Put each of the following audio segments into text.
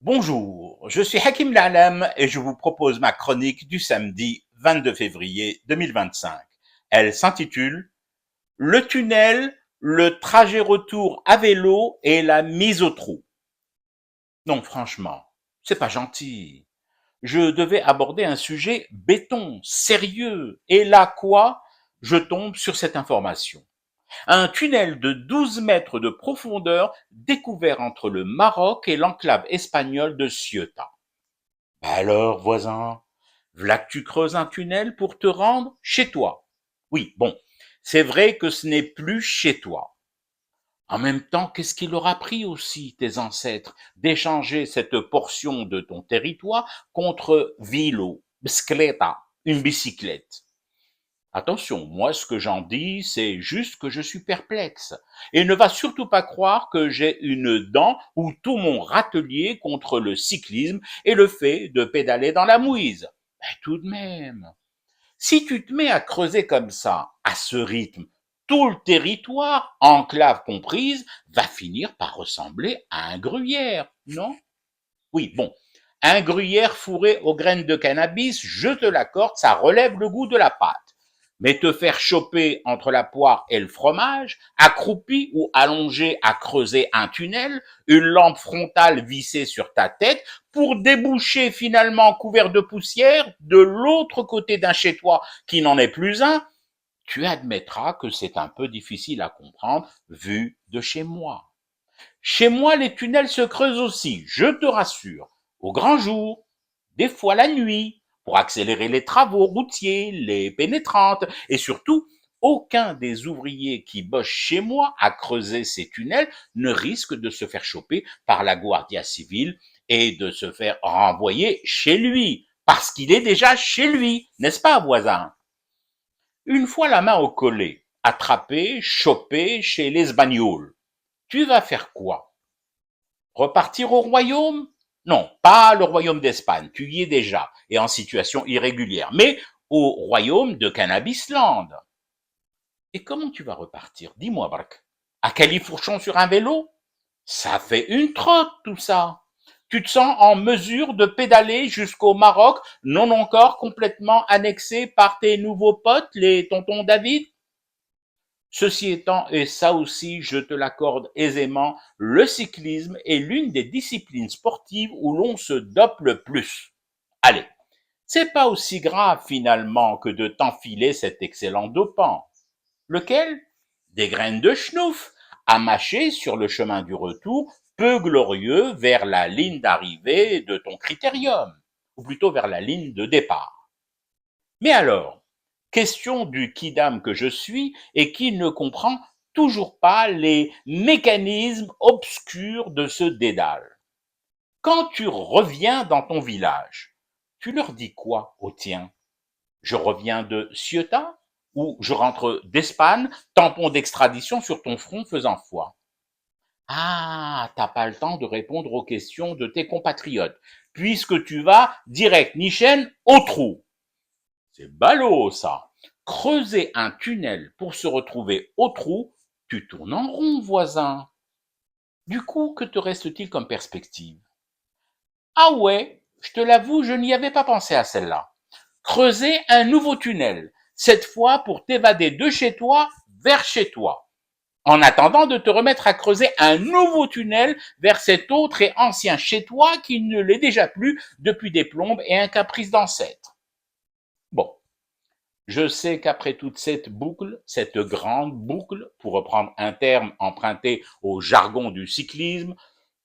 Bonjour, je suis Hakim La'alam et je vous propose ma chronique du samedi 22 février 2025. Elle s'intitule Le tunnel, le trajet retour à vélo et la mise au trou. Non, franchement, c'est pas gentil. Je devais aborder un sujet béton, sérieux. Et là quoi? Je tombe sur cette information. Un tunnel de 12 mètres de profondeur découvert entre le Maroc et l'enclave espagnole de Ceuta. Alors, voisin, v'là que tu creuses un tunnel pour te rendre chez toi. Oui, bon, c'est vrai que ce n'est plus chez toi. En même temps, qu'est-ce qu'il aura pris aussi, tes ancêtres, d'échanger cette portion de ton territoire contre vilo, bicicleta, une bicyclette? Attention, moi ce que j'en dis, c'est juste que je suis perplexe. Et ne va surtout pas croire que j'ai une dent ou tout mon râtelier contre le cyclisme et le fait de pédaler dans la mouise. Mais tout de même, si tu te mets à creuser comme ça, à ce rythme, tout le territoire, enclave comprise, va finir par ressembler à un gruyère, non? Oui, bon, un gruyère fourré aux graines de cannabis, je te l'accorde, ça relève le goût de la pâte. Mais te faire choper entre la poire et le fromage, accroupi ou allongé à creuser un tunnel, une lampe frontale vissée sur ta tête, pour déboucher finalement couvert de poussière de l'autre côté d'un chez toi qui n'en est plus un, tu admettras que c'est un peu difficile à comprendre vu de chez moi. Chez moi, les tunnels se creusent aussi, je te rassure, au grand jour, des fois la nuit, pour accélérer les travaux routiers, les pénétrantes, et surtout, aucun des ouvriers qui bossent chez moi à creuser ces tunnels ne risque de se faire choper par la Guardia civile et de se faire renvoyer chez lui, parce qu'il est déjà chez lui, n'est-ce pas, voisin? Une fois la main au collet, attrapé, chopé chez les Espagnols, tu vas faire quoi? Repartir au royaume? Non, pas le royaume d'Espagne, tu y es déjà, et en situation irrégulière, mais au royaume de Cannabisland. Et comment tu vas repartir? Dis-moi, Bark. À califourchon sur un vélo? Ça fait une trotte, tout ça. Tu te sens en mesure de pédaler jusqu'au Maroc, non encore complètement annexé par tes nouveaux potes, les tontons David? Ceci étant, et ça aussi je te l'accorde aisément, le cyclisme est l'une des disciplines sportives où l'on se dope le plus. Allez, c'est pas aussi grave finalement que de t'enfiler cet excellent dopant. Lequel? Des graines de schnouf, à mâcher sur le chemin du retour, peu glorieux vers la ligne d'arrivée de ton critérium, ou plutôt vers la ligne de départ. Mais alors, question du kidam que je suis et qui ne comprend toujours pas les mécanismes obscurs de ce dédale. Quand tu reviens dans ton village, tu leur dis quoi aux tiens? Je reviens de Ceuta ou je rentre d'Espagne, tampon d'extradition sur ton front faisant foi. Ah, t'as pas le temps de répondre aux questions de tes compatriotes, puisque tu vas direct nichen au trou. C'est ballot, ça. Creuser un tunnel pour se retrouver au trou, tu tournes en rond, voisin. Du coup, que te reste-t-il comme perspective? Ah ouais, je te l'avoue, je n'y avais pas pensé à celle-là. Creuser un nouveau tunnel, cette fois pour t'évader de chez toi vers chez toi, en attendant de te remettre à creuser un nouveau tunnel vers cet autre et ancien chez toi qui ne l'est déjà plus depuis des plombes et un caprice d'ancêtre. Bon, je sais qu'après toute cette boucle, cette grande boucle, pour reprendre un terme emprunté au jargon du cyclisme,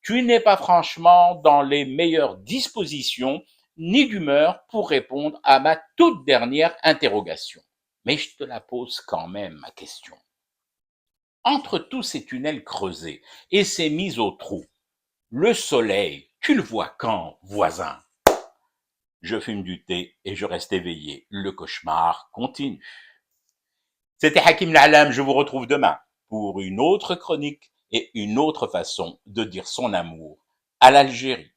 tu n'es pas franchement dans les meilleures dispositions ni d'humeur pour répondre à ma toute dernière interrogation. Mais je te la pose quand même, ma question. Entre tous ces tunnels creusés et ces mises au trou, le soleil, tu le vois quand, voisin? Je fume du thé et je reste éveillé. Le cauchemar continue. C'était Hakim La'alam, je vous retrouve demain pour une autre chronique et une autre façon de dire son amour à l'Algérie.